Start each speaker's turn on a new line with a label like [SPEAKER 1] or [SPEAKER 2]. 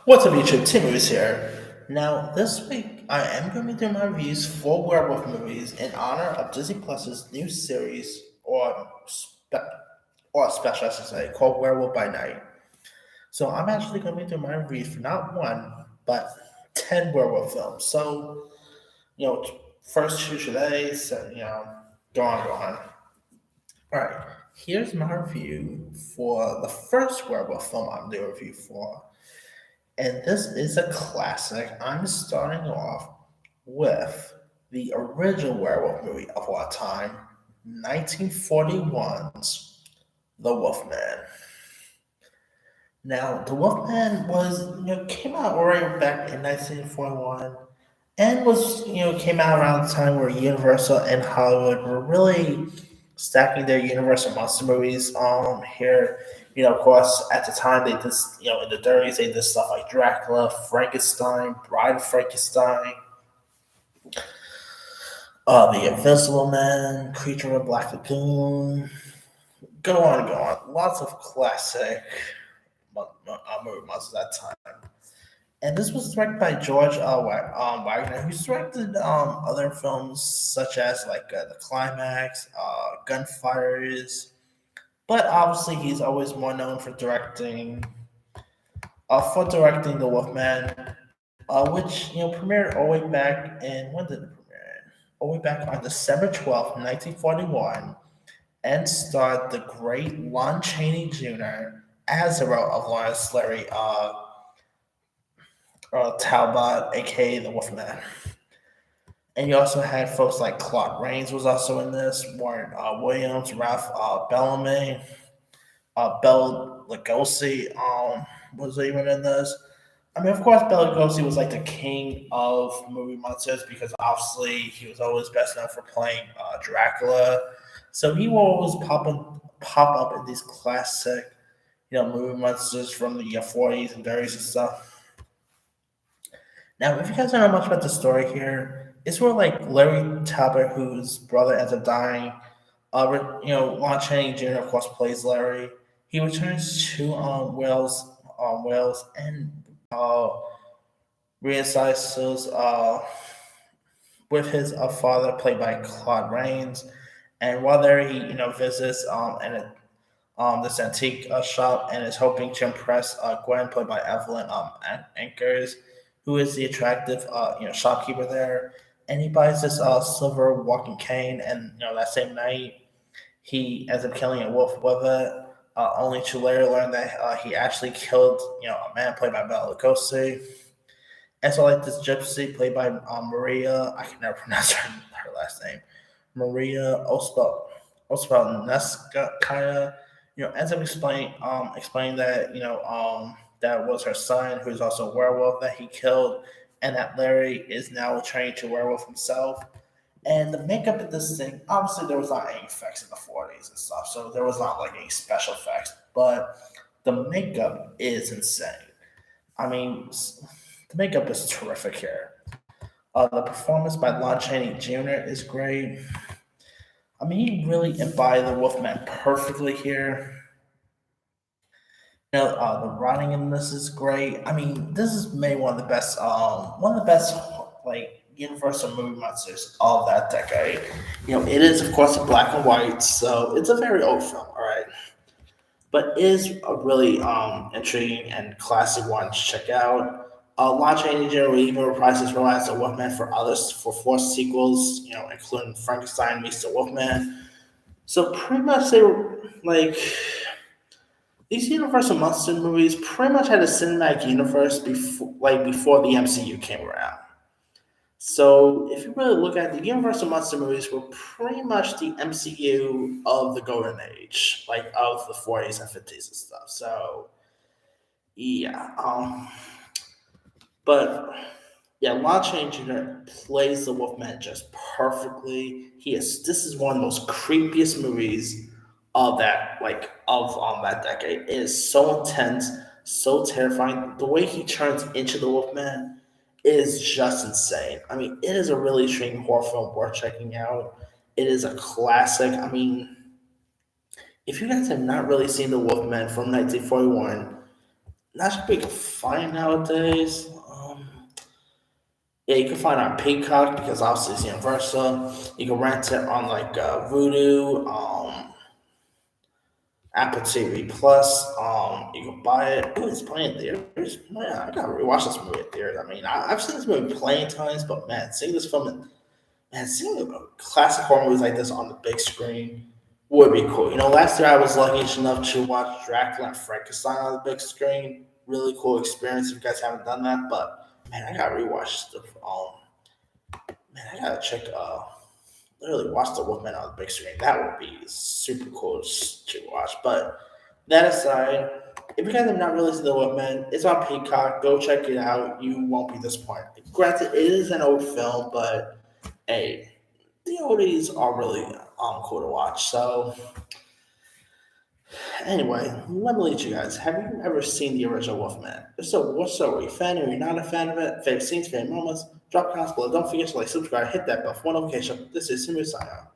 [SPEAKER 1] What's up, YouTube? Tim Movies here. Now, this week I am going to be doing my reviews for werewolf movies in honor of Disney Plus's new series, or special, I should say, called Werewolf by Night. So I'm actually going to be doing my reviews for not one, but 10 werewolf films. So, first two today, so, go on. All right, here's my review for the first werewolf film I'm doing a review for. And this is a classic. I'm starting off with the original werewolf movie of all time, 1941's The Wolfman. Now, The Wolfman came out right back in 1941 and came out around the time where Universal and Hollywood were really stacking their Universal monster movies here. Of course, at the time they did, in the 30s they did stuff like Dracula, Frankenstein, Bride of Frankenstein, The Invisible Man, Creature of the Black Lagoon. Go on and go on. Lots of classic movie monsters at that time. And this was directed by George Wagner, who's directed other films such as The Climax, Gunfighters, but obviously he's always more known for directing The Wolfman, which premiered all the way back in when did it premiere? All the way back on December 12th, 1941, and starred the great Lon Chaney Jr. as the role of Lawrence Larry Talbot, aka the Wolfman. And you also had folks like Claude Rains was also in this, Warren Williams, Ralph Bellamy, Bela Lugosi was even in this. I mean, of course, Bela Lugosi was like the king of movie monsters because obviously he was always best known for playing Dracula. So he will always pop up in these classic, movie monsters from the 40s and 30s and stuff. Now, if you guys don't know much about the story here, it's where like Larry Talbot, whose brother ends up dying. Lon Chaney Jr. of course plays Larry. He returns to Wales, and uh, reincides with his father, played by Claude Rains. And while there, he visits this antique shop and is hoping to impress Gwen, played by Evelyn Ankers, who is the attractive shopkeeper there. And he buys this silver walking cane, and that same night he ends up killing a wolf with it. Only to later learn that he actually killed a man played by Bela Lugosi. And so like this gypsy played by Maria, I can never pronounce her last name, Maria Ospelneskaya, ends up explaining that that was her son, who's also a werewolf that he killed, and that Larry is now trained to werewolf himself. And the makeup in this thing, obviously there was not any effects in the 40s and stuff, so there was not like any special effects, but the makeup is insane. I mean, the makeup is terrific here. The performance by Lon Chaney Jr. is great. I mean, he really embodied the Wolfman perfectly here. The writing in this is great. I mean, this is maybe one of the best like Universal movie monsters of that decade. It is of course black and white, so it's a very old film. All right, but is a really intriguing and classic one to check out. Lon Chaney Jr. even reprised his role as the Wolfman for four sequels, including Frankenstein meets the Wolfman. So pretty much they were like these Universal Monster movies pretty much had a cinematic universe before the MCU came around. So if you really look at it, the Universal Monster movies were pretty much the MCU of the golden age, like of the 40s and 50s and stuff. So yeah, but yeah, Lon Chaney Jr. plays the Wolfman just perfectly. This is one of the most creepiest movies of that decade. It is so intense, so terrifying. The way he turns into the Wolfman is just insane. I mean, it is a really intriguing horror film worth checking out. It is a classic. I mean, if you guys have not really seen The Wolfman from 1941, not sure if we can find nowadays. Yeah, you can find it on Peacock because obviously it's Universal. You can rent it on like Vudu, Apple TV Plus. You can buy it. Oh, it's playing theaters. Man, I gotta rewatch this movie at theaters. I mean, I've seen this movie plenty of times, but man, seeing this film, man, seeing classic horror movies like this on the big screen would be cool. You know, last year I was lucky enough to watch Dracula and Frankenstein on the big screen. Really cool experience if you guys haven't done that. But man, I gotta rewatch the man, I gotta check literally watch the Wolfman on the big screen. That would be super cool to watch. But that aside, if you guys have not really seen the Wolfman, it's on Peacock. Go check it out. You won't be disappointed. Granted, it is an old film, but hey, the oldies are really cool to watch. So anyway, let me lead you guys. Have you ever seen the original Wolfman? If so, what's so? Are you a fan? Are you not a fan of it? Favorite scenes, favorite moments? Drop comments below. Don't forget to like, subscribe, hit that bell for notification. This is Simon signing out.